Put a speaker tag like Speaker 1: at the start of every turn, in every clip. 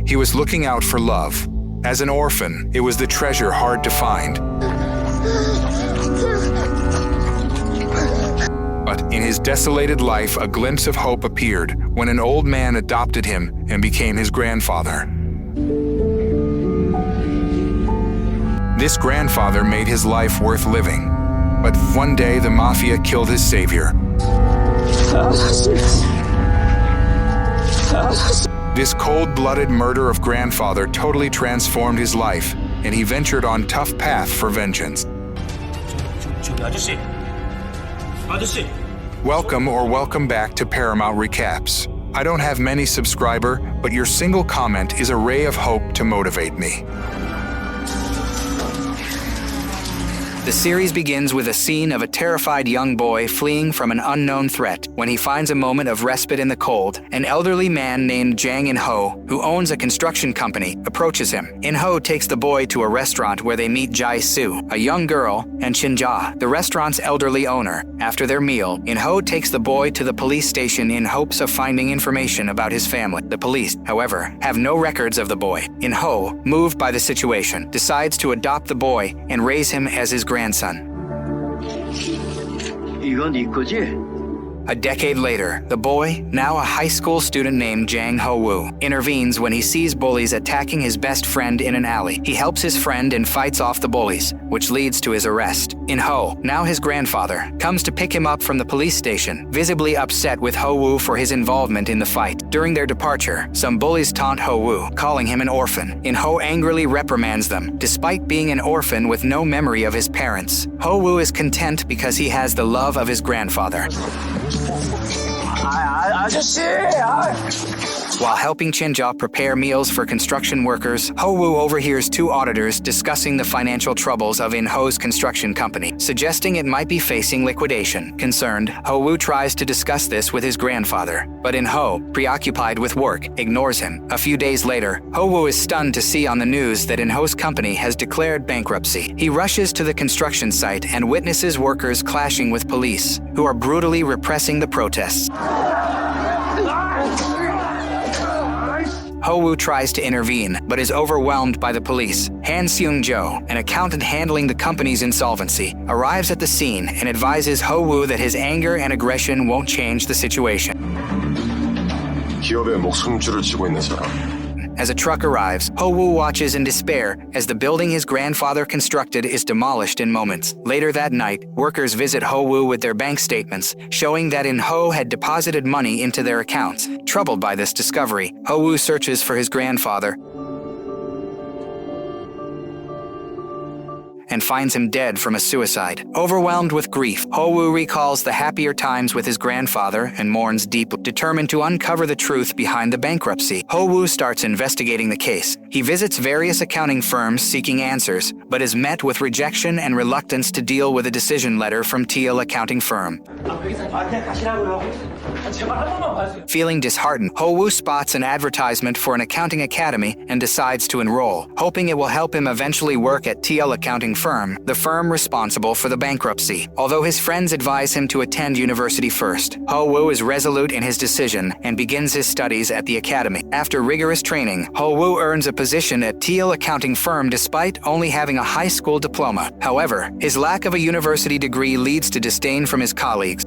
Speaker 1: He was looking out for love. As an orphan, it was the treasure hard to find. But in his desolated life, a glimpse of hope appeared when an old man adopted him and became his grandfather. This grandfather made his life worth living. But one day, the mafia killed his savior. This cold-blooded murder of grandfather totally transformed his life, and he ventured on tough path for vengeance. Welcome back to Paramount Recaps. I don't have many subscribers, but your single comment is a ray of hope to motivate me.
Speaker 2: The series begins with a scene of a terrified young boy fleeing from an unknown threat. When he finds a moment of respite in the cold, an elderly man named Jang In-ho, who owns a construction company, approaches him. In-ho takes the boy to a restaurant where they meet Jae-soo, a young girl, and Chin-ja, the restaurant's elderly owner. After their meal, In-ho takes the boy to the police station in hopes of finding information about his family. The police, however, have no records of the boy. In-ho, moved by the situation, decides to adopt the boy and raise him as his grandson. A decade later, the boy, now a high school student named Jang Ho-woo, intervenes when he sees bullies attacking his best friend in an alley. He helps his friend and fights off the bullies, which leads to his arrest. In-ho, now his grandfather, comes to pick him up from the police station, visibly upset with Ho-woo for his involvement in the fight. During their departure, some bullies taunt Ho-woo, calling him an orphan. In-ho angrily reprimands them, despite being an orphan with no memory of his parents. Ho-woo is content because he has the love of his grandfather. While helping Chin-ja prepare meals for construction workers, Ho-woo overhears two auditors discussing the financial troubles of In-ho's construction company, suggesting it might be facing liquidation. Concerned, Ho-woo tries to discuss this with his grandfather, but In-ho, preoccupied with work, ignores him. A few days later, Ho-woo is stunned to see on the news that In-ho's company has declared bankruptcy. He rushes to the construction site and witnesses workers clashing with police, who are brutally repressing the protests. Ho-woo tries to intervene, but is overwhelmed by the police. Han Seung-jo, an accountant handling the company's insolvency, arrives at the scene and advises Ho-woo that his anger and aggression won't change the situation.
Speaker 3: 기업의 목숨줄을 쥐고 있는 사람.
Speaker 2: As a truck arrives, Ho-woo watches in despair as the building his grandfather constructed is demolished in moments. Later that night, workers visit Ho-woo with their bank statements, showing that In-ho had deposited money into their accounts. Troubled by this discovery, Ho-woo searches for his grandfather and finds him dead from a suicide. Overwhelmed with grief, Ho-woo recalls the happier times with his grandfather and mourns deeply. Determined to uncover the truth behind the bankruptcy, Ho-woo starts investigating the case. He visits various accounting firms seeking answers, but is met with rejection and reluctance to deal with a decision letter from Teal accounting firm. Feeling disheartened, Ho-woo spots an advertisement for an accounting academy and decides to enroll, hoping it will help him eventually work at Teal accounting firm, the firm responsible for the bankruptcy. Although his friends advise him to attend university first, Ho-woo is resolute in his decision and begins his studies at the academy. After rigorous training, Ho-woo earns a position at Teal accounting firm despite only having a high school diploma. However, his lack of a university degree leads to disdain from his colleagues,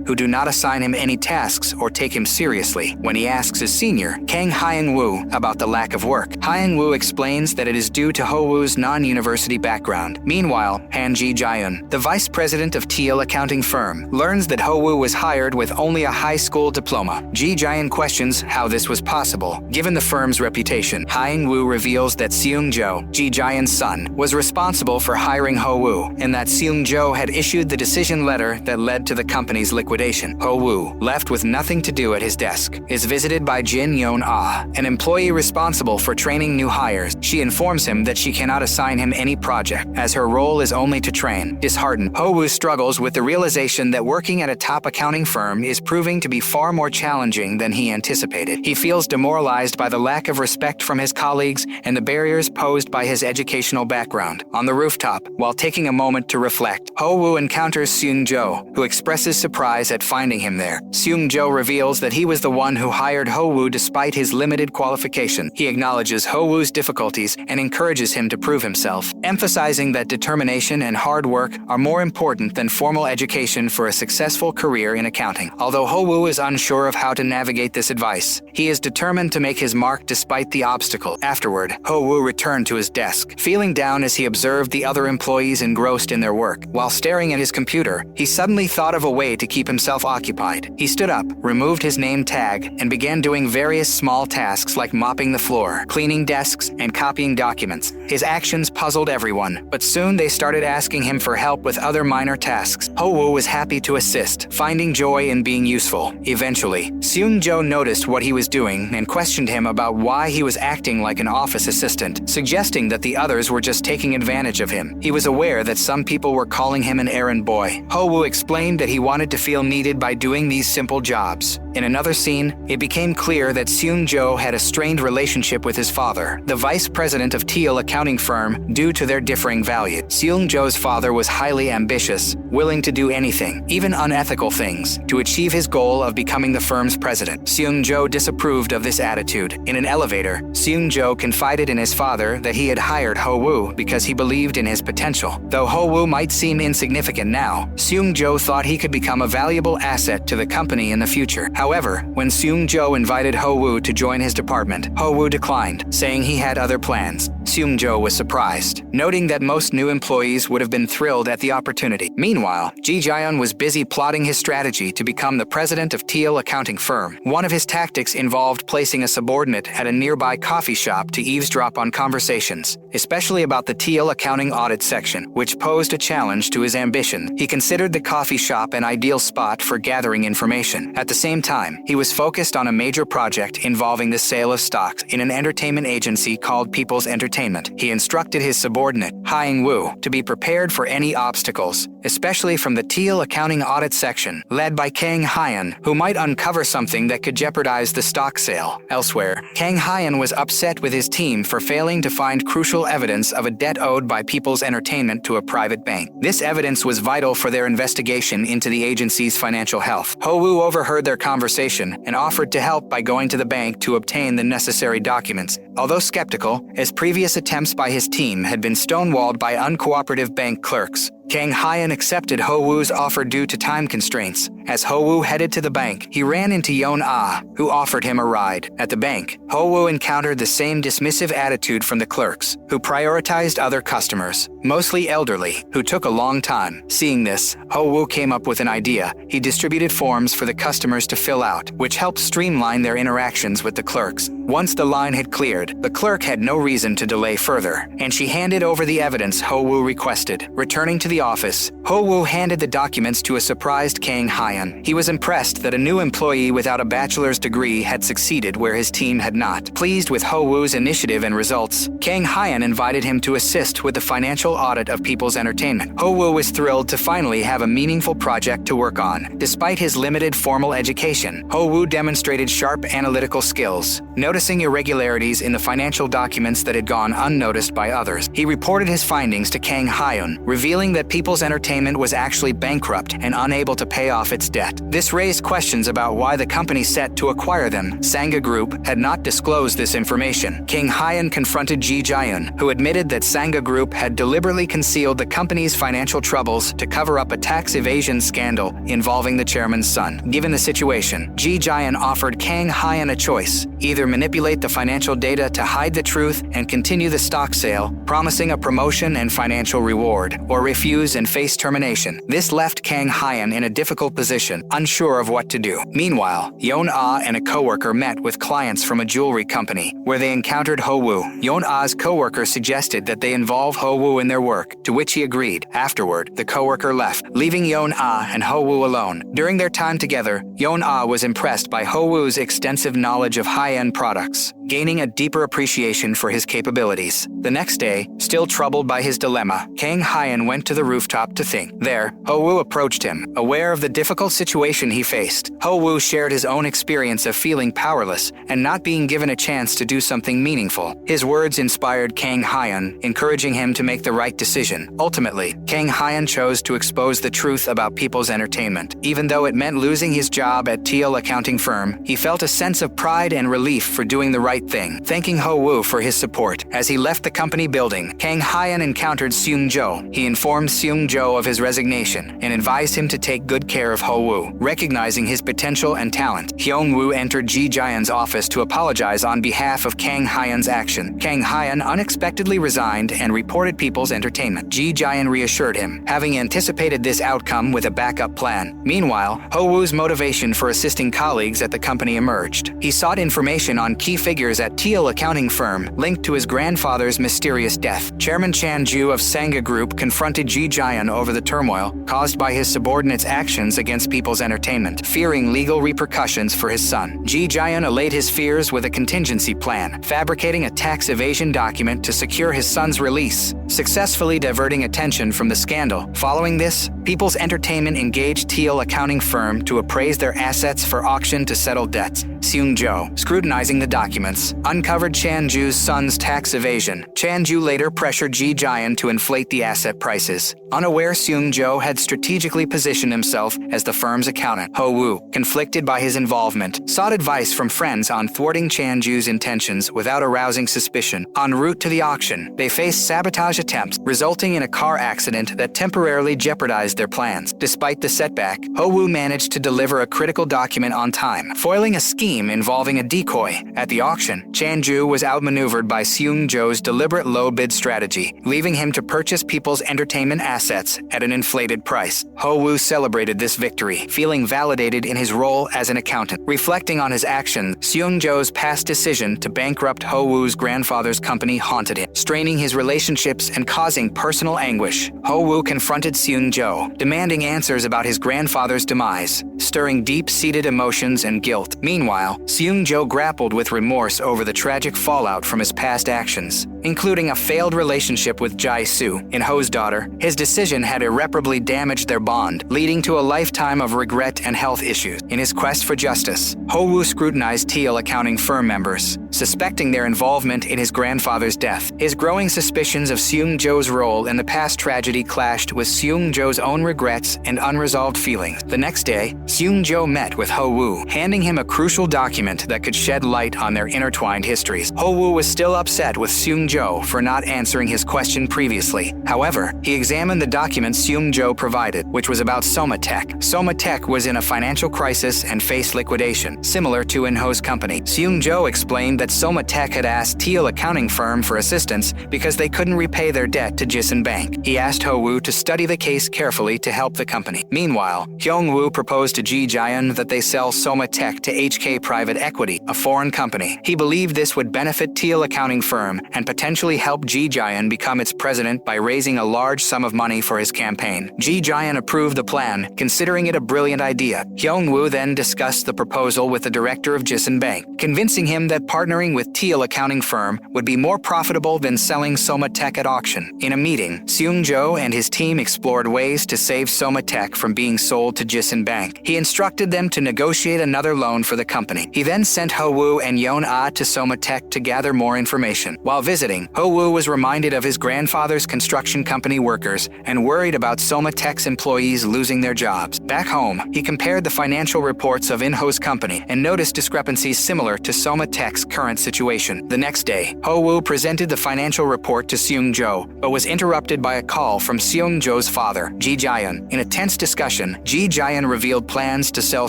Speaker 2: who do not assign him any tasks or take him seriously. When he asks his senior, Kang Hyung-woo, about the lack of work, Hyung-woo explains that it is due to Ho-woo's non-university background. Meanwhile, Han Ji-jaeun, the vice president of Teal accounting firm, learns that Ho-woo was hired with only a high school diploma. Ji-jaeun questions how this was possible, given the firm's reputation. Hyung-woo reveals that Seung-jo, Ji-jaeun's son, was responsible for hiring Ho-woo, and that Seung-jo had issued the decision letter that led to the company's liquidation. Ho-woo, left with nothing to do at his desk, is visited by Jin Yeon-ah, an employee responsible for training new hires. She informs him that she cannot assign him any project, as her role is only to train. Disheartened, Ho-woo struggles with the realization that working at a top accounting firm is proving to be far more challenging than he anticipated. He feels demoralized by the lack of respect from his colleagues and the barriers posed by his educational background. On the rooftop, while taking a moment to reflect, Ho-woo encounters Seung-jo, who expresses surprise surprise at finding him there. Seung-jo reveals that he was the one who hired Ho-woo despite his limited qualification. He acknowledges Ho-woo's difficulties and encourages him to prove himself, emphasizing that determination and hard work are more important than formal education for a successful career in accounting. Although Ho-woo is unsure of how to navigate this advice, he is determined to make his mark despite the obstacle. Afterward, Ho-woo returned to his desk, feeling down as he observed the other employees engrossed in their work. While staring at his computer, he suddenly thought of a way to keep himself occupied. He stood up, removed his name tag, and began doing various small tasks like mopping the floor, cleaning desks, and copying documents. His actions puzzled everyone, but soon they started asking him for help with other minor tasks. Ho-woo was happy to assist, finding joy in being useful. Eventually, Seung-jo noticed what he was doing and questioned him about why he was acting like an office assistant, suggesting that the others were just taking advantage of him. He was aware that some people were calling him an errand boy. Ho-woo explained that he wanted to feel needed by doing these simple jobs. In another scene, it became clear that Seung-jo had a strained relationship with his father, the vice president of Teal accounting firm, due to their differing values. Seung-jo's father was highly ambitious, willing to do anything, even unethical things, to achieve his goal of becoming the firm's president. Seung-jo disapproved of this attitude. In an elevator, Seung-jo confided in his father that he had hired Ho-woo because he believed in his potential. Though Ho-woo might seem insignificant now, Seung-jo thought he could become a valuable asset to the company in the future. However, when Seung-jo invited Ho-woo to join his department, Ho-woo declined, saying he had other plans. Seung-jo was surprised, noting that most new employees would have been thrilled at the opportunity. Meanwhile, Ji Jaeon was busy plotting his strategy to become the president of Teal accounting firm. One of his tactics involved placing a subordinate at a nearby coffee shop to eavesdrop on conversations, especially about the Teal accounting audit section, which posed a challenge to his ambition. He considered the coffee shop an ideal spot for gathering information. At the same time, he was focused on a major project involving the sale of stocks in an entertainment agency called People's Entertainment. He instructed his subordinate, Hyung-woo, to be prepared for any obstacles, especially from the Teal accounting audit section, led by Kang Hyun, who might uncover something that could jeopardize the stock sale. Elsewhere, Kang Hyun was upset with his team for failing to find crucial evidence of a debt owed by People's Entertainment to a private bank. This evidence was vital for their investigation into the agency's financial health. Ho-woo overheard their conversation and offered to help by going to the bank to obtain the necessary documents. Although skeptical, as previous attempts by his team had been stonewalled by uncooperative bank clerks, Kang Hyun accepted Ho-woo's offer due to time constraints. As Ho-woo headed to the bank, he ran into Yeon-ah, who offered him a ride. At the bank, Ho-woo encountered the same dismissive attitude from the clerks, who prioritized other customers, mostly elderly, who took a long time. Seeing this, Ho-woo came up with an idea. He distributed forms for the customers to fill out, which helped streamline their interactions with the clerks. Once the line had cleared, the clerk had no reason to delay further, and she handed over the evidence Ho-woo requested. Returning to the office, Ho-woo handed the documents to a surprised Kang Hyun. He was impressed that a new employee without a bachelor's degree had succeeded where his team had not. Pleased with Ho-woo's initiative and results, Kang Hyun invited him to assist with the financial audit of People's Entertainment. Ho-woo was thrilled to finally have a meaningful project to work on. Despite his limited formal education, Ho-woo demonstrated sharp analytical skills. Noticing irregularities in the financial documents that had gone unnoticed by others, he reported his findings to Kang Hyun, revealing that People's Entertainment was actually bankrupt and unable to pay off its debt. This raised questions about why the company set to acquire them, Sangha Group, had not disclosed this information. Kang Hyun confronted Ji Jaeon, who admitted that Sangha Group had deliberately concealed the company's financial troubles to cover up a tax evasion scandal involving the chairman's son. Given the situation, Ji Jaeon offered Kang Hyun a choice: either manipulate the financial data to hide the truth and continue the stock sale, promising a promotion and financial reward, or refuse and face termination. This left Kang Hyun in a difficult position, unsure of what to do. Meanwhile, Yeon-ah and a coworker met with clients from a jewelry company, where they encountered Ho-woo. Yeon-ah's coworker suggested that they involve Ho-woo in their work, to which he agreed. Afterward, the coworker left, leaving Yeon-ah and Ho-woo alone. During their time together, Yeon-ah was impressed by Ho-woo's extensive knowledge of high-end products. gaining a deeper appreciation for his capabilities. The next day, still troubled by his dilemma, Kang Hyan went to the rooftop to think. There, Ho-woo approached him, aware of the difficult situation he faced. Ho-woo shared his own experience of feeling powerless and not being given a chance to do something meaningful. His words inspired Kang Hyan, encouraging him to make the right decision. Ultimately, Kang Hyan chose to expose the truth about people's entertainment. Even though it meant losing his job at TL accounting firm, he felt a sense of pride and relief for doing the right thing, thanking Ho-woo for his support. As he left the company building, Kang Hyan encountered Seung-jo. He informed Seung-jo of his resignation and advised him to take good care of Ho-woo. Recognizing his potential and talent, Hyung-woo entered Ji Jaeon's office to apologize on behalf of Kang Hyan's action. Kang Hyan unexpectedly resigned and reported People's Entertainment. Ji Jaeon reassured him, having anticipated this outcome with a backup plan. Meanwhile, Ho-woo's motivation for assisting colleagues at the company emerged. He sought information on key figures at TL accounting firm linked to his grandfather's mysterious death. Chairman Chan Ju of Sangha Group confronted Ji Jaeon over the turmoil caused by his subordinates' actions against People's Entertainment, fearing legal repercussions for his son. Ji Jaeon allayed his fears with a contingency plan, fabricating a tax evasion document to secure his son's release, successfully diverting attention from the scandal. Following this, People's Entertainment engaged TL accounting firm to appraise their assets for auction to settle debts. Seung-jo, scrutinizing the documents, uncovered Chan Ju's son's tax evasion. Chan Ju later pressured Ji Jaeon to inflate the asset prices. Unaware, Seung-jo had strategically positioned himself as the firm's accountant. Ho-woo, conflicted by his involvement, sought advice from friends on thwarting Chan Ju's intentions without arousing suspicion. En route to the auction, they faced sabotage attempts, resulting in a car accident that temporarily jeopardized their plans. Despite the setback, Ho-woo managed to deliver a critical document on time, foiling a scheme involving a decoy. At the auction, Chan Ju was outmaneuvered by Seung-jo's deliberate low-bid strategy, leaving him to purchase People's Entertainment assets at an inflated price. Ho-woo celebrated this victory, feeling validated in his role as an accountant. Reflecting on his actions, Seung-jo's past decision to bankrupt Ho-woo's grandfather's company haunted him, straining his relationships and causing personal anguish. Ho-woo confronted Seung-jo, demanding answers about his grandfather's demise, stirring deep-seated emotions and guilt. Meanwhile, Seung-jo grappled with remorse over the tragic fallout from his past actions, including a failed relationship with Jae-soo, in Ho's daughter. His decision had irreparably damaged their bond, leading to a lifetime of regret and health issues. In his quest for justice, Ho-woo scrutinized TL accounting firm members, suspecting their involvement in his grandfather's death. His growing suspicions of Seung-jo's role in the past tragedy clashed with Seung-jo's own regrets and unresolved feelings. The next day, Seung-jo met with Ho-woo, handing him a crucial document that could shed light on their intertwined histories. Ho-woo was still upset with Seung-jo for not answering his question previously. However, he examined the document Seung-jo provided, which was about Somatech. Somatech was in a financial crisis and faced liquidation, similar to In-ho's company. Seung-jo explained that Somatech had asked TL accounting firm for assistance because they couldn't repay their debt to Jisun Bank. He asked Ho-woo to study the case carefully to help the company. Meanwhile, Hyung-woo proposed to Ji Jaeon that they sell Somatech to HK Private Equity, a foreign company. He believed this would benefit TL accounting firm and potentially help Ji Jaeon become its president by raising a large sum of money for his campaign. Ji Jaeon approved the plan, considering it a brilliant idea. Hyung-woo then discussed the proposal with the director of Jisun Bank, convincing him that partnering with TL accounting firm would be more profitable than selling Somatech at auction. In a meeting, Seung-jo and his team explored ways to save Somatech from being sold to Jisun Bank. He instructed them to negotiate another loan for the company. He then sent Ho-woo and Yeon-ah to Somatech to gather more information. While visiting, Ho-woo was reminded of his grandfather's construction company workers and worried about Somatech's employees losing their jobs. Back home, he compared the financial reports of In-ho's company and noticed discrepancies similar to Somatech's current situation. The next day, Ho-woo presented the financial report to Seung-jo, but was interrupted by a call from Seung-jo's father, Ji Jaeon. In a tense discussion, Ji Jaeon revealed plans to sell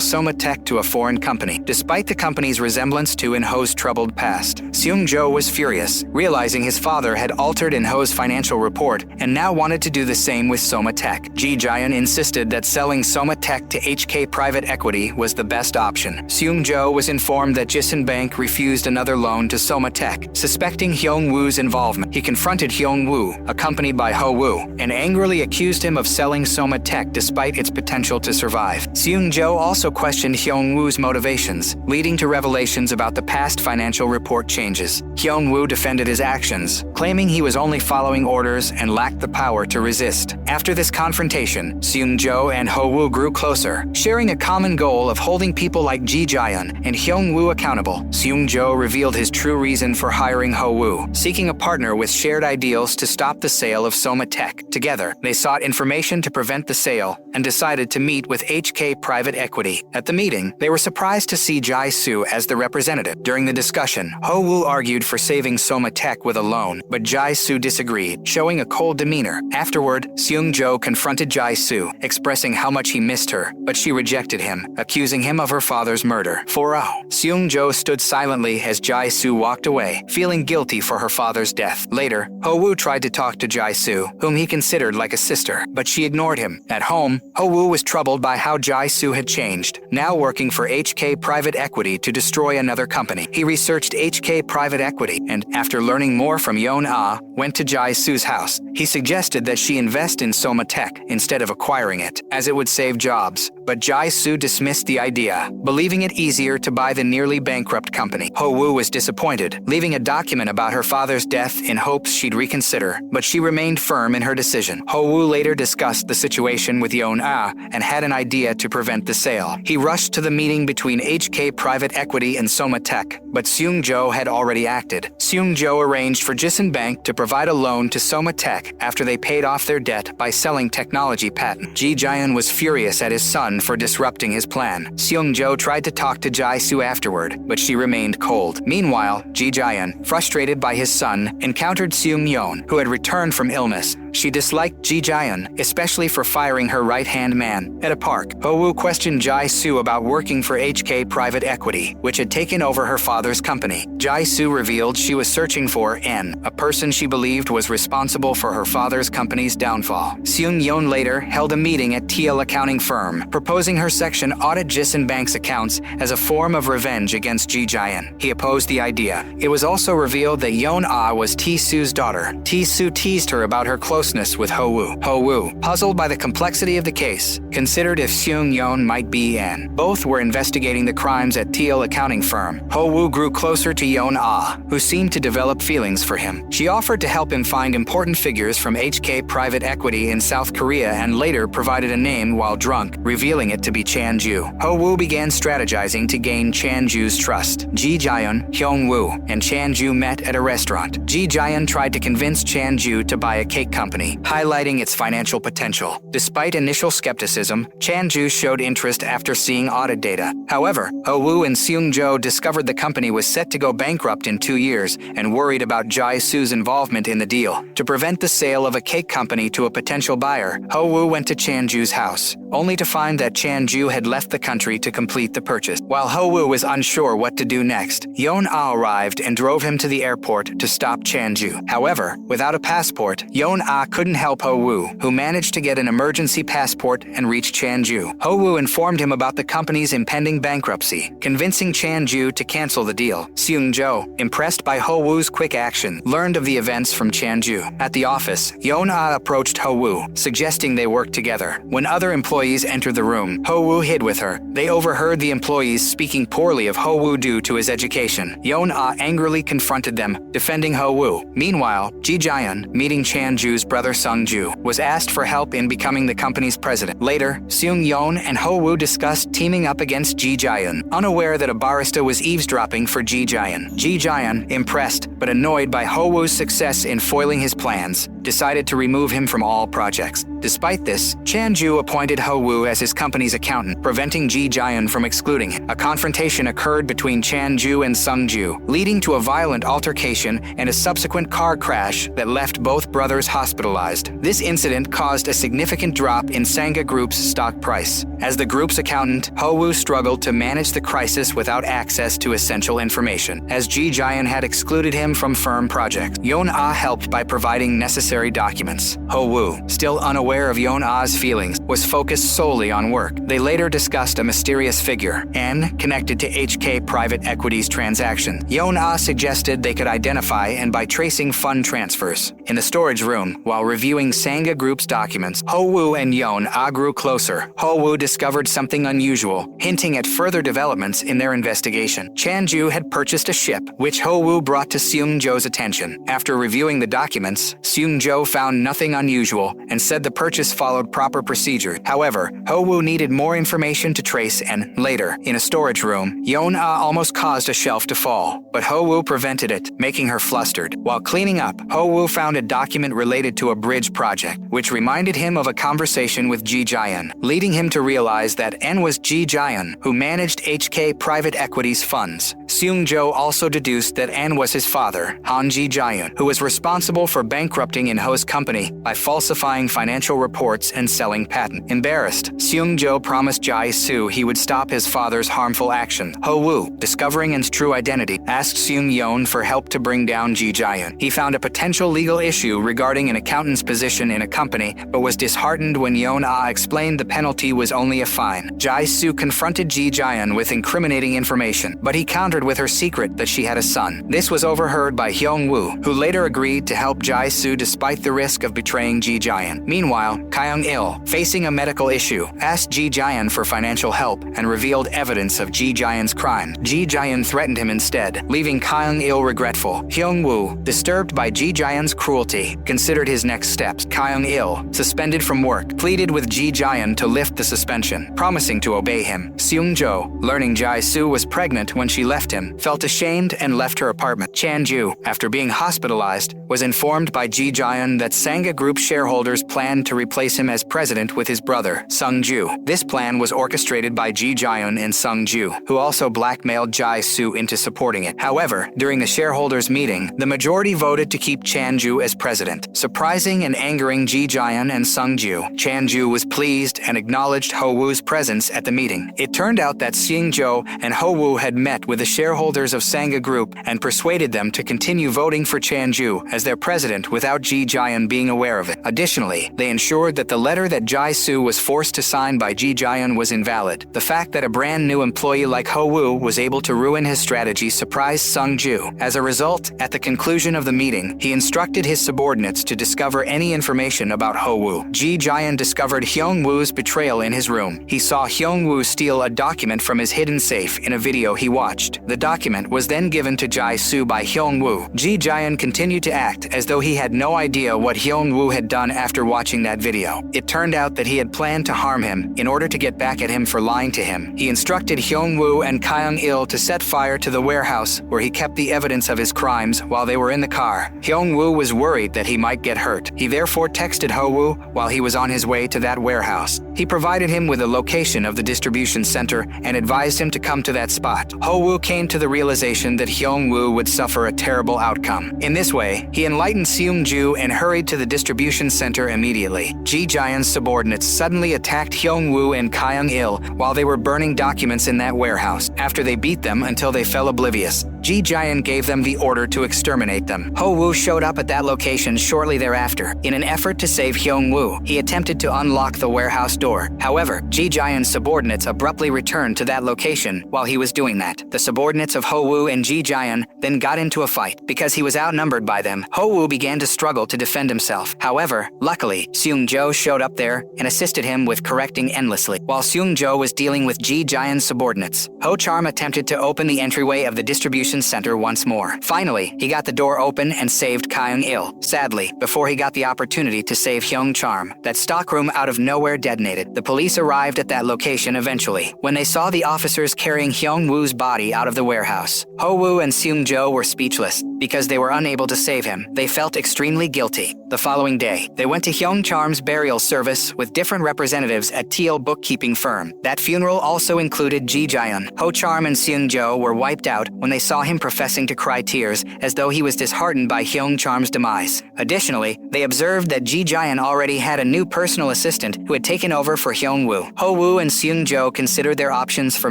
Speaker 2: Somatech to a foreign company. Despite the company's resemblance to In-ho's troubled past, Seung-jo was furious, realizing his father had altered In-ho's financial report and now wanted to do the same with Somatech. Ji Jaeon insisted that selling Somatech Soma Tech to HK Private Equity was the best option. Seung-jo was informed that Jisun Bank refused another loan to Soma Tech. Suspecting Hyung-woo's involvement, he confronted Hyung-woo, accompanied by Ho-woo, and angrily accused him of selling Soma Tech despite its potential to survive. Seung-jo also questioned Hyung-woo's motivations, leading to revelations about the past financial report changes. Hyung-woo defended his actions, claiming he was only following orders and lacked the power to resist. After this confrontation, Seung-jo and Ho-woo grew closer, sharing a common goal of holding people like Ji Jae-yeon and Hyung-woo accountable. Seung-jo revealed his true reason for hiring Ho-woo, seeking a partner with shared ideals to stop the sale of Soma Tech. Together, they sought information to prevent the sale and decided to meet with HK Private Equity. At the meeting, they were surprised to see Jae-soo as the representative. During the discussion, Ho-woo argued for saving Soma Tech with a loan, but Jae-soo disagreed, showing a cold demeanor. Afterward, Seung-jo confronted Jae-soo, expressing how much he missed her, but she rejected him, accusing him of her father's murder. Seung-jo stood silently as Jae-soo walked away, feeling guilty for her father's death. Later, Ho-woo tried to talk to Jae-soo, whom he considered like a sister, but she ignored him. At home, Ho-woo was troubled by how Jae-soo had changed, now working for HK Private Equity to destroy another company. He researched HK Private Equity and, after learning more from Yeon-ah, went to Jae-soo's house. He suggested that she invest in Soma Tech instead of acquiring it, as it would save jobs. But Jae-soo dismissed the idea, believing it easier to buy the nearly bankrupt company. Ho-woo was disappointed, leaving a document about her father's death in hopes she'd reconsider, but she remained firm in her decision. Ho-woo later discussed the situation with Yeon-ah and had an idea to prevent the sale. He rushed to the meeting between HK Private Equity and Soma Tech, but Seung-jo had already acted. Seung-jo arranged for Jisun Bank to provide a loan to Soma Tech after they paid off their debt by selling technology patent. Ji Jae-yeon was furious at his son for disrupting his plan. Seung-jo tried to talk to Jae-soo afterward, but she remained cold. Meanwhile, Ji Jae-yeon, frustrated by his son, encountered Seung-yeon, who had returned from illness. She disliked Ji Jae-yeon, especially for firing her right-hand man. At a park, Ho-woo questioned Jae-soo about working for HK Private Equity, which had taken over her father's company. Jae-soo revealed she was searching for N, a person she believed was responsible for her father's company's downfall. Seung-yeon later held a meeting at TL accounting firm, proposing her section audit Jisun Bank's accounts as a form of revenge against Ji Jae-yeon. He opposed the idea. It was also revealed that Yeon-ah was Tae-soo's daughter. Tae-soo teased her about her closeness with Ho-woo. Ho-woo, puzzled by the complexity of the case, considered if Seung-yeon might be N. Both were investigating the crimes at TL accounting firm. Ho-woo grew closer to Yeon-ah, who seemed to develop feelings for him. She offered to help him find important figures from HK Private Equity in South Korea and later provided a name while drunk, revealing it to be Chan-ju. Ho-woo began strategizing to gain Chan-ju's trust. Ji Jae-yeon, Hyung-woo, and Chan-ju met at a restaurant. Ji Jae-yeon tried to convince Chan-ju to buy a cake company, highlighting its financial potential. Despite initial skepticism, Chan-ju showed interest after seeing audit data. However, Ho-woo and Seung-jo discovered the company was set to go bankrupt in 2 years and worried about Jae-soo's involvement in the deal. To prevent the sale of a cake company to a potential buyer, Ho-woo went to Chan-ju's house, only to find that Chan-ju had left the country to complete the purchase. While Ho-woo was unsure what to do next, Yeon-ah arrived and drove him to the airport to stop Chan-ju. However, without a passport, Yeon-ah couldn't help Ho-woo, who managed to get an emergency passport and reach Chan-ju. Ho-woo informed him about the company's impending bankruptcy, convincing Chan-ju to cancel the deal. Seung-jo, impressed by Ho-woo's quick action, learned of the events from Chan-ju. At the office, Yeon-ah approached Ho-woo, suggesting they work together. When other employees entered the room, Ho-woo hid with her. They overheard the employees speaking poorly of Ho-woo due to his education. Yeon-ah angrily confronted them, defending Ho-woo. Meanwhile, Ji Jae-yeon, meeting Chan-ju's brother Sung-ju, was asked for help in becoming the company's president. Later, Seung-yeon and Ho-woo discussed teaming up against Ji Jae-yeon, unaware that a barista was eavesdropping for Ji Jae-yeon. Ji Jae-yeon, impressed but annoyed by Ho-woo's success in foiling his plans, decided to remove him from all projects. Despite this, Chan-ju appointed Ho-woo as his company's accountant, preventing Ji Jae-yeon from excluding him. A confrontation occurred between Chan-ju and Sung-ju, leading to a violent altercation and a subsequent car crash that left both brothers hospitalized. This incident caused a significant drop in Sangha Group's stock price. As the group's accountant, Ho-woo struggled to manage the crisis without access to essential information, as Ji Jae-yeon had excluded him from firm projects. Yeon-ah helped by providing necessary documents. Ho-woo, still unaware of Yeon-ah's feelings, was focused solely on work. They later discussed a mysterious figure, N, connected to HK Private Equities transaction. Yeon-ah suggested they could identify and by tracing fund transfers. In the storage room, while reviewing Sangha Group's documents, Ho-woo and Yeon-ah grew closer. Ho-woo discovered something unusual, hinting at further developments in their investigation. Chan-ju had purchased a ship, which Ho-woo brought to Seung-jo's attention. After reviewing the documents, Seung-jo found nothing unusual and said the purchase followed proper procedure. However, Ho-woo needed more information to trace and, later, in a storage room, Yeon-ah almost caused a shelf to fall, but Ho-woo prevented it, making her flustered. While cleaning up, Ho-woo found a document related to a bridge project, which reminded him of a conversation with Ji Jaeun, leading him to realize that N was Ji Jaeun, who managed HK Private Equities funds. Seung-jo also deduced that N was his father, Han Ji Jaeun, who was responsible for bankrupting in Ho's company by falsifying financial reports and selling patents. Embarrassed, Seung-jo promised Jae-soo he would stop his father's harmful action. Ho-woo, discovering N's true identity, asked Seung-yeon for help to bring down Ji Jaeun. He found a potential legal issue regarding an accountant's position in a company, but was disheartened when Yeon-ah explained the penalty was only a fine. Jae-soo confronted Ji Jaeun with incriminating information, but he countered with her secret that she had a son. This was overheard by Hyung-woo, who later agreed to help Jae-soo despite the risk of betraying Ji Jaeun. Meanwhile, Kyung-il, facing a medical issue, asked Ji Jaeun for financial help and revealed evidence of Ji Jaeun's crime. Ji Jaeun threatened him instead, leaving Kyung-il regretful. Hyung-woo, disturbed by Ji Jaeun's cruelty, considered his next steps. Kyung-il, suspended from work, pleaded with Ji Jaeun to lift the suspension, promising to obey him. Seung-jo, learning Jae-soo was pregnant when she left him, felt ashamed and left her apartment. Chan-ju, after being hospitalized, was informed by Ji Jaeun that Sangha Group shareholders planned to replace him as president with his brother, Sung-ju. This plan was orchestrated by Ji Jaeun and Sung-ju, who also blackmailed Jae-soo into supporting it. However, during the shareholders' meeting, the majority voted to keep Chan-ju as president. Surprising and angering Ji Jaeun and Sung-ju, Chan-ju was pleased and acknowledged Ho-woo's presence at the meeting. It turned out that Seung-jo and Ho-woo had met with the shareholders of Sangha Group and persuaded them to continue voting for Chan-ju as their president without Ji Jaeun being aware of it. Additionally, they ensured that the letter that Jae-soo was forced to sign by Ji Jaeun was invalid. The fact that a brand new employee like Ho-woo was able to ruin his strategy surprised Sung-ju. As a result, at the conclusion of the meeting, he instructed his subordinates to discover any information about Ho-woo. Ji Jaeun discovered Hyung-woo's betrayal in his room. He saw Hyung-woo steal a document from his hidden safe in a video he watched. The document was then given to Jae-soo by Hyung-woo. Ji Jaeun continued to act as though he had no idea what Hyung-woo had done after watching that video. It turned out that he had planned to harm him in order to get back at him for lying to him. He instructed Hyung-woo and Kyung-il to set fire to the warehouse where he kept the evidence of his crimes while they were in the car. Hyung-woo was worried that he might get hurt. He therefore texted Ho-woo while he was on his way to that warehouse. He provided him with a location of the distribution center and advised him to come to that spot. Ho-woo came to the realization that Hyung-woo would suffer a terrible outcome. In this way, he enlightened Seung-ju and hurried to the distribution center immediately. Ji Jaeun's subordinates suddenly attacked Hyung-woo and Kyung-il while they were burning documents in that warehouse. After they beat them until they fell oblivious, Ji Jaeun gave them the order to exterminate them. Ho-woo showed up at that location shortly thereafter. In an effort to save Hyung-woo, he attempted to unlock the warehouse door. However, Ji Jaeun's subordinates abruptly returned to that location while he was doing that. The subordinates of Ho-woo and Ji Jaeun then got into a fight. Because he was outnumbered by them, Ho-woo began to struggle to defend himself. However, luckily, Seung-jo showed up there and assisted him with correcting endlessly. While Seung-jo was dealing with Ji Jaeun's subordinates, Ho-charm attempted to open the entryway of the distribution center once more. Finally, he got the door open and saved Kyung-il. Sadly, before he got the opportunity to save Hyung-charm, that stockroom out of nowhere detonated. The police arrived at that location eventually. When they saw the officers carrying Hyung-woo's body out of the warehouse, Ho-woo and Seung-jo were speechless. Because they were unable to save him, they felt extremely guilty. The following day, they went to Hyung-charm's burial service with different representatives at Teal bookkeeping firm. That funeral also included Ji Jaeun. Ho-charm and Seung-jo were wiped out when they saw him professing to cry tears as though he was disheartened by Hyung-charm's demise. Additionally, they observed that Ji Jaeun already had a new personal assistant who had taken over for Hyung-woo. Ho-woo and Seung-jo considered their options for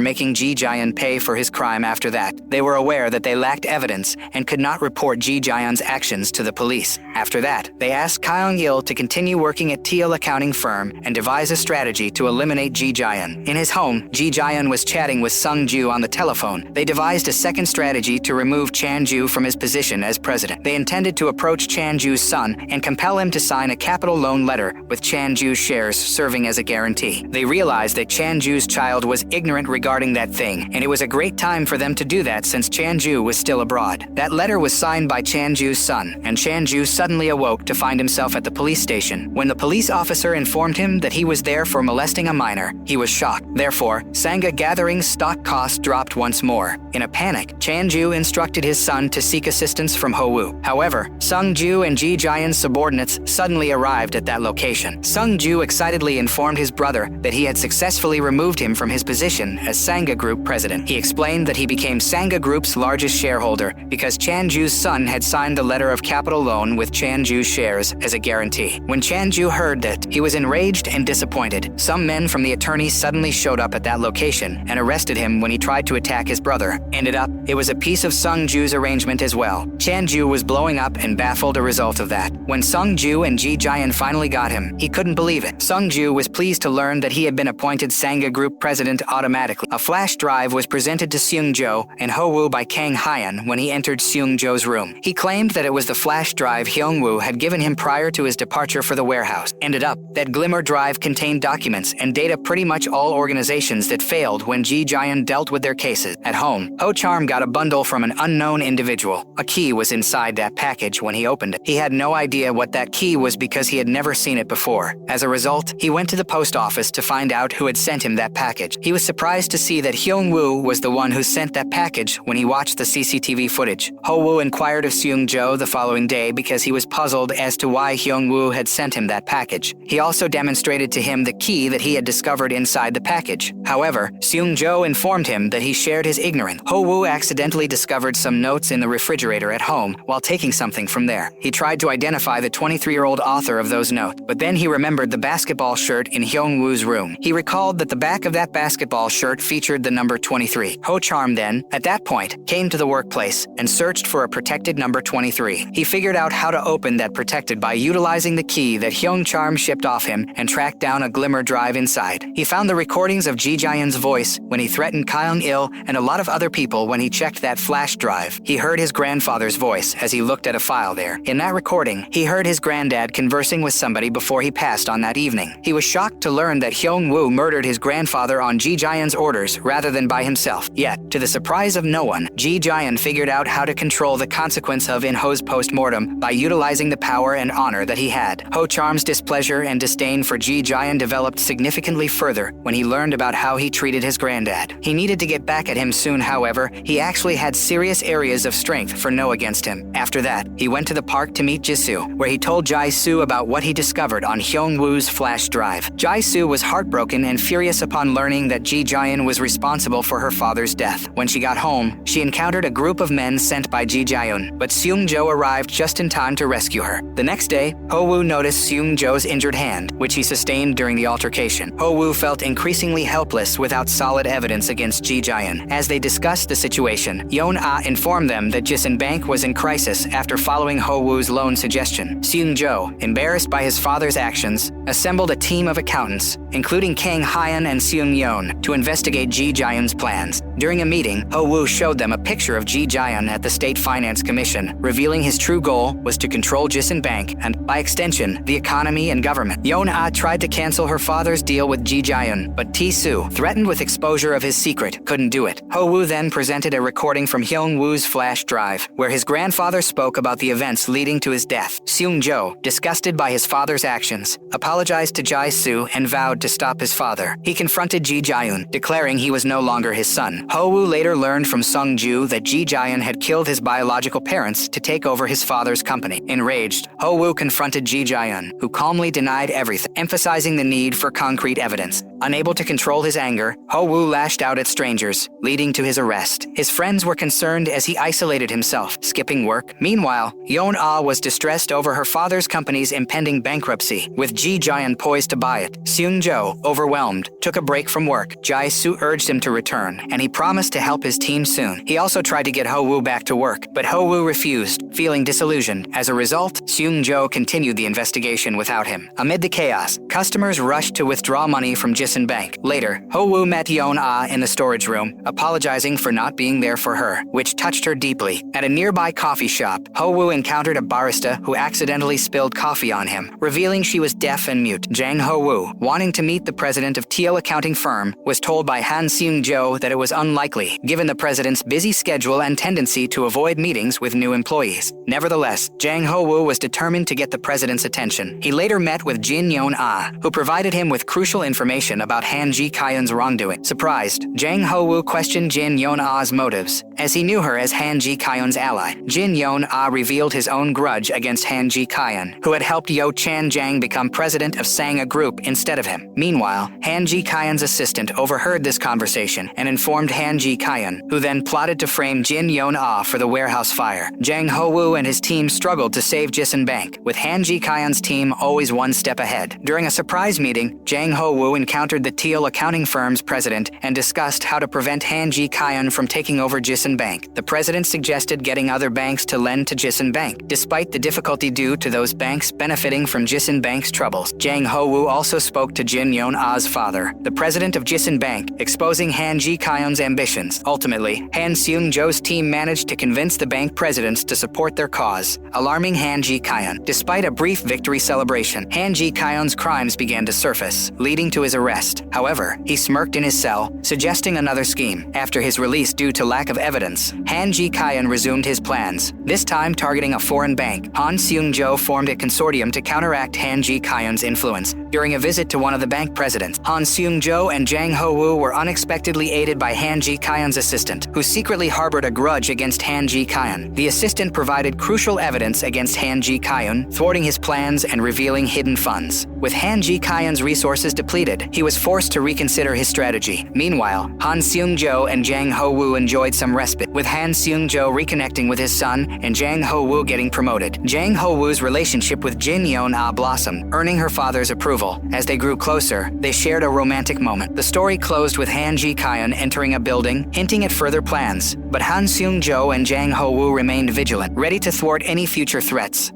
Speaker 2: making Ji Jaeun pay for his crime after that. They were aware that they lacked evidence and could not report Ji Jaeun's actions to the police. After that, they asked Kyung-il to continue working at Teal accounting firm and devise a strategy to eliminate Ji Jaeun. In his home, Ji Jaeun was chatting with Sung-ju on the telephone. They devised a second strategy to remove Chan-ju from his position as president. They intended to approach Chan-ju's son and compel him to sign a capital loan letter with Chan-ju's shares serving as a guarantee. They realized that Chan-ju's child was ignorant regarding that thing, and it was a great time for them to do that since Chan-ju was still abroad. That letter was signed by Chan-ju's son, and Chan-ju suddenly awoke to find himself at the police station. When the police officer informed him that he was there for molesting a minor, he was shocked. Therefore, Sangha gathering's stock cost dropped once more. In a panic, Chan-ju instructed his son to seek assistance from Ho-woo. However, Sung-ju and Ji Jaeun's subordinates suddenly arrived at that location. Sung-ju excitedly informed his brother that he had successfully removed him from his position as Sangha Group president. He explained that he became Sangha Group's largest shareholder because Chan-ju's son had signed the letter of capital loan with Chan-ju's shares as a guarantee. When Chan-ju heard that, he was enraged and disappointed. Some men from the attorney suddenly showed up at that location and arrested him when he tried to attack his brother. Ended up, it was a piece of Sung-ju's arrangement as well. Chan-ju was blowing up and baffled a result of that. When Sung-ju and Ji Jaeun finally got him, he couldn't believe it. Sung-ju was pleased to learn that he had been appointed Sangha Group president automatically. A flash drive was presented to Seung-jo and Ho-woo by Kang Hyun when he entered Seung-jo's room. He claimed that it was the flash drive Hyung-woo had given him prior to his departure for the warehouse. Ended up, that glimmer drive contained documents and data pretty much all organizations that failed when Ji Jaeun dealt with their cases. At home, Ho Charm got a bundle from an unknown individual. A key was inside that package when he opened it. He had no idea what that key was because he had never seen it before. As a result, he went to the post office to find out who had sent him that package. He was surprised to see that Hyung-woo was the one who sent that package when he watched the CCTV footage. Ho-woo inquired of Seung-jo the following day because he was puzzled as to why Hyung-woo had sent him that package. He also demonstrated to him the key that he had discovered inside the package. However, Seung-jo informed him that he shared his ignorance. Ho-woo accidentally discovered some notes in the refrigerator at home while taking something from there. He tried to identify the 23-year-old author of those notes, but then he remembered the basketball shirt in Hyung-woo's room. He recalled that the back of that basketball shirt featured the number 23. Ho Charm then, at that point, came to the workplace and searched for a protected number 23. He figured out how to open that protected by utilizing the key that Hyung Charm shipped off him and tracked down a glimmer drive inside. He found the recordings of Ji Jaeun's voice when he threatened Kyung-il and a lot of other people when he checked that flash drive. He heard his grandfather's voice as he looked at a file there. In that recording, he heard his granddad conversing with somebody before he passed on that evening. He was shocked to learn that Hyung-woo murdered his grandfather on Ji Jaeun's orders rather than by himself. Yet, to the surprise of no one, Ji Jaeun figured out how to control the consequence of In-ho's post-mortem by utilizing the power and honor that he had. Ho Charm's displeasure and disdain for Ji Jaeun developed significantly further when he learned about how he treated his granddad. He needed to get back at him soon, however. He actually had serious areas of strength for no against him. After that, he went to the park to meet Jisoo, where he told Jae-soo about what he discovered on Hyung-woo's flash drive. Jae-soo was heartbroken and furious upon learning that Ji Jaeun was responsible for her father's death. When she got home, she encountered a group of men sent by Ji Jaeun, but Seung-jo arrived just in time to rescue her. The next day, Ho-woo noticed Seung-jo's injured hand, which he sustained during the altercation. Ho-woo felt increasingly helpless without solid evidence against Ji Jaeun. As they discussed the situation, Yeon-ah informed them that Jisun Bank was in crisis after following Ho-woo's loan suggestion. Seung-jo, embarrassed by his father's actions, assembled a team of accountants, including Kang Hyun and Seung-yeon, to investigate Ji Jaeun's plans. During a meeting, Ho-woo showed them a picture of Ji Jaeun at the State Finance Commission, revealing his true goal was to control Jisun Bank and, by extension, the economy and government. Yeon-ah tried to cancel her father's deal with Ji Jaeun, but Tae-soo, threatened with exposure of his secret, couldn't do it. Ho-woo then presented a recording from Hyung-woo's flash drive, where his grandfather spoke about the events leading to his death. Seung-jo, disgusted by his father's actions, apologized to Jae-soo and vowed to stop his father. He confronted Ji Jaeun, declaring he was no longer his son. Ho-woo later learned from Sung-ju that Ji Jaeun had killed his biological parents to take over his father's company. Enraged, Ho-woo confronted Ji Jaeun, who calmly denied everything, emphasizing the need for concrete evidence. Unable to control his anger, Ho-woo lashed out at strangers, leading to his arrest. His friends were concerned as he isolated himself, skipping work. Meanwhile, Yeon-ah was distressed over her father's company's impending bankruptcy, with Ji Jaeon poised to buy it. Seung-jo, overwhelmed, took a break from work. Jae-soo urged him to return, and he promised to help his team soon. He also tried to get Ho-woo back to work, but Ho-woo refused, feeling disillusioned. As a result, Seung-jo continued the investigation without him. Amid the chaos, customers rushed to withdraw money from Jisun Bank. Later, Ho-woo met Yeon-ah in the storage room, apologizing for not being there for her, which touched her deeply. At a nearby coffee shop, Ho-woo encountered a barista who accidentally spilled coffee on him, revealing she was deaf and mute. Jang Ho-woo, wanting to meet the president of Teal accounting firm, was told by Han Seung-jo that it was unlikely, given the president's busy schedule and tendency to avoid meetings with new employees. Nevertheless, Jang Ho-woo was determined to get the president's attention. He later met with Jin Yeon-ah, who provided him with crucial information about Han Ji-kyun's wrongdoing. Surprised, Jang Ho-woo questioned Jin Yeon-ah's motives, as he knew her as Han Ji-kyun's ally. Jin Yeon-ah revealed his own grudge against Han Ji-kyun, who had helped Yo Chan-jang become president of Sanga Group instead of him. Meanwhile, Han Ji-kyun's assistant overheard this conversation and informed Han Ji-kyun, who then plotted to frame Jin Yeon-ah for the warehouse fire. Jang Ho-woo and his team struggled to save Jisun Bank, with Han Ji-kyun's team always one step ahead. During a surprise meeting, Jang Ho-woo encountered the Teal accounting firm's president and discussed how to prevent Han Ji-kyun from taking over Jisun Bank. The president suggested getting other banks to lend to Jisun Bank, despite the difficulty due to those banks benefiting from Jisun Bank's troubles. Jang Ho-woo also spoke to Jin Yeon-ah's father, the president of Jisun Bank, exposing Han Ji-kyun's ambitions. Ultimately, Han Seung-jo's team managed to convince the bank presidents to support their cause, alarming Han Ji-kyun. Despite a brief victory celebration, Han Ji-kyun's crimes began to surface, leading to his arrest. However, he smirked in his cell, suggesting another scheme. After his release due to lack of evidence, Han Ji-kyun resumed his plans, this time targeting a foreign bank. Han Seung-jo formed a consortium to counteract Han Ji-kyun's influence. During a visit to one of the bank presidents, Han Seung-jo and Jang Ho-woo were unexpectedly aided by Han Ji-kyun's assistant, who secretly harbored a grudge against Han Ji-kyun. The assistant provided crucial evidence against Han Ji-kyun, thwarting his plans and revealing hidden funds. With Han Ji-kyun's resources depleted, he was forced to reconsider his strategy. Meanwhile, Han Seung-jo and Jang Ho-woo enjoyed some respite, with Han Seung-jo reconnecting with his son and Jang Ho-woo getting promoted. Jang Ho-woo's relationship with Jin Yeon-ah blossomed, earning her father's approval. As they grew closer, they shared a romantic moment. The story closed with Han Ji-kyun entering a building, hinting at further plans, but Han Seung-jo and Jang Ho-woo remained vigilant, ready to thwart any future threats.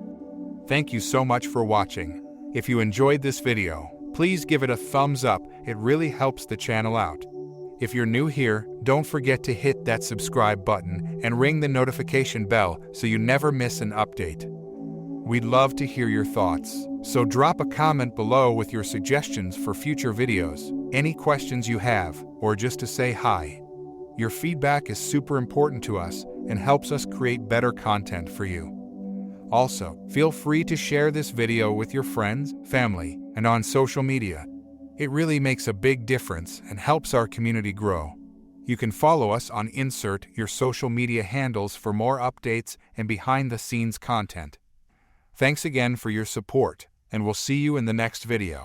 Speaker 1: Thank you so much for watching. If you enjoyed this video, please give it a thumbs up. It really helps the channel out. If you're new here, don't forget to hit that subscribe button and ring the notification bell so you never miss an update. We'd love to hear your thoughts, so drop a comment below with your suggestions for future videos, any questions you have, or just to say hi. Your feedback is super important to us and helps us create better content for you. Also, feel free to share this video with your friends, family, and on social media. It really makes a big difference and helps our community grow. You can follow us on Insert your social media handles for more updates and behind-the-scenes content. Thanks again for your support, and we'll see you in the next video.